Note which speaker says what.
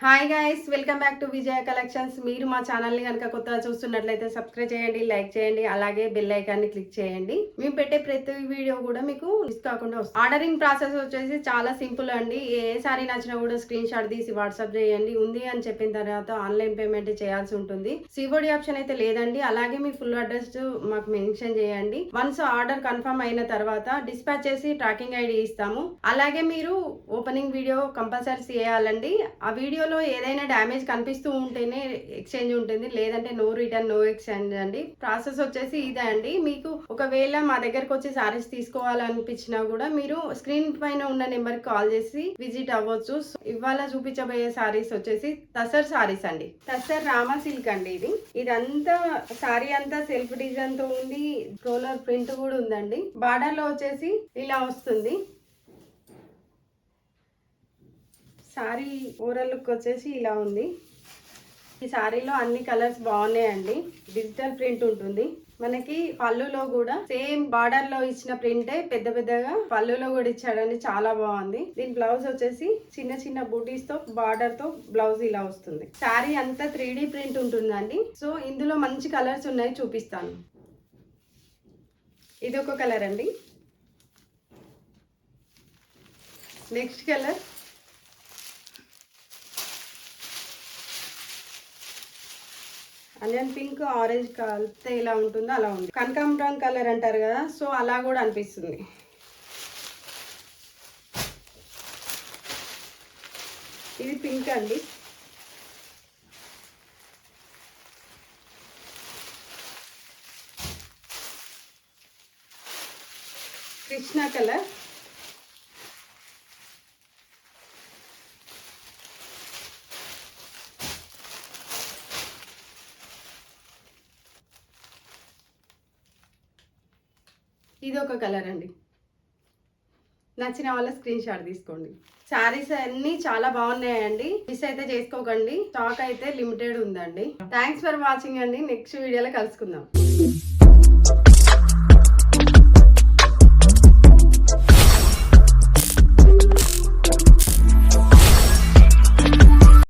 Speaker 1: Hi guys, welcome back to Vijaya collections. మీరు మా ఛానల్ని కనుక కొత్తగా చూస్తున్నట్లయితే సబ్స్క్రైబ్ చేయండి, లైక్ చేయండి, అలాగే బెల్ ఐకాన్ని క్లిక్ చేయండి. మేము పెట్టే ప్రతి వీడియో కూడా మీకు మిస్ కాకుండా వస్తుంది. ఆర్డరింగ్ ప్రాసెస్ వచ్చేసి చాలా సింపుల్ అండి. ఏ సారీ నచ్చినా కూడా స్క్రీన్ షాట్ తీసి వాట్సాప్ చేయండి. ఉంది అని చెప్పిన తర్వాత ఆన్లైన్ పేమెంట్ చేయాల్సి ఉంటుంది. సిఓడి ఆప్షన్ అయితే లేదండి. అలాగే మీ ఫుల్ అడ్రస్ మాకు మెన్షన్ చేయండి. వన్స్ ఆర్డర్ కన్ఫర్మ్ అయిన తర్వాత డిస్పాచ్ చేసి ట్రాకింగ్ ఐడి ఇస్తాము. అలాగే మీరు ఓపెనింగ్ వీడియో కంపల్సరీ చేయాలండి. ఆ వీడియోలో ఏదైనా డ్యామేజ్ కనిపిస్తూ ఉంటేనే ఎక్స్చేంజ్ ఉంటుంది, లేదంటే నో రిటర్న్ నో ఎక్స్చేంజ్ అండి. ప్రాసెస్ వచ్చేసి ఇదే అండి. మీకు ఒకవేళ మా దగ్గరకు వచ్చి సారీస్ తీసుకోవాలనిపించినా కూడా మీరు స్క్రీన్ పైన ఉన్న నెంబర్ కాల్ చేసి విజిట్ అవ్వచ్చు. ఇవాళ చూపించబోయే సారీస్ వచ్చేసి తసర్ సారీస్ అండి. తసర్ రామా సిల్క్ అండి. ఇదంతా సారీ అంతా సెల్ఫ్ డిజైన్ తో ఉంది. రోలర్ ప్రింట్ కూడా ఉందండి. బార్డర్ లో వచ్చేసి ఇలా వస్తుంది. సారీ ఓవరాల్ లుక్ వచ్చేసి ఇలా ఉంది. ఈ సారీలో అన్ని కలర్స్ బాగున్నాయండి. డిజిటల్ ప్రింట్ ఉంటుంది. మనకి పళ్ళులో కూడా సేమ్ బార్డర్ లో ఇచ్చిన ప్రింటే పెద్ద పెద్దగా పళ్ళులో కూడా ఇచ్చాడండి. చాలా బాగుంది. దీని బ్లౌజ్ వచ్చేసి చిన్న చిన్న బూటీస్ తో బార్డర్ తో బ్లౌజ్ ఇలా వస్తుంది. సారీ అంతా 3D ప్రింట్ ఉంటుందండి. సో ఇందులో మంచి కలర్స్ ఉన్నాయి, చూపిస్తాను. ఇది ఒక కలర్ అండి. Next colour onion pink orange కలిపితే ఇలా ఉంటుందో అలా ఉంది. కనకాంబరం కలర్ అంటారు కదా, సో అలా కూడా అనిపిస్తుంది. ఇది పింక్ అండి. కృష్ణ కలర్. ఇది ఒక కలర్ అండి. నచ్చిన వాళ్ళ స్క్రీన్ షాట్ తీసుకోండి. శారీస్ అన్ని చాలా బాగున్నాయండి. మిస్ అయితే చేసుకోకండి. స్టాక్ అయితే లిమిటెడ్ ఉందండి. థ్యాంక్స్ ఫర్ వాచింగ్ అండి. నెక్స్ట్ వీడియోలో కలుసుకుందాం.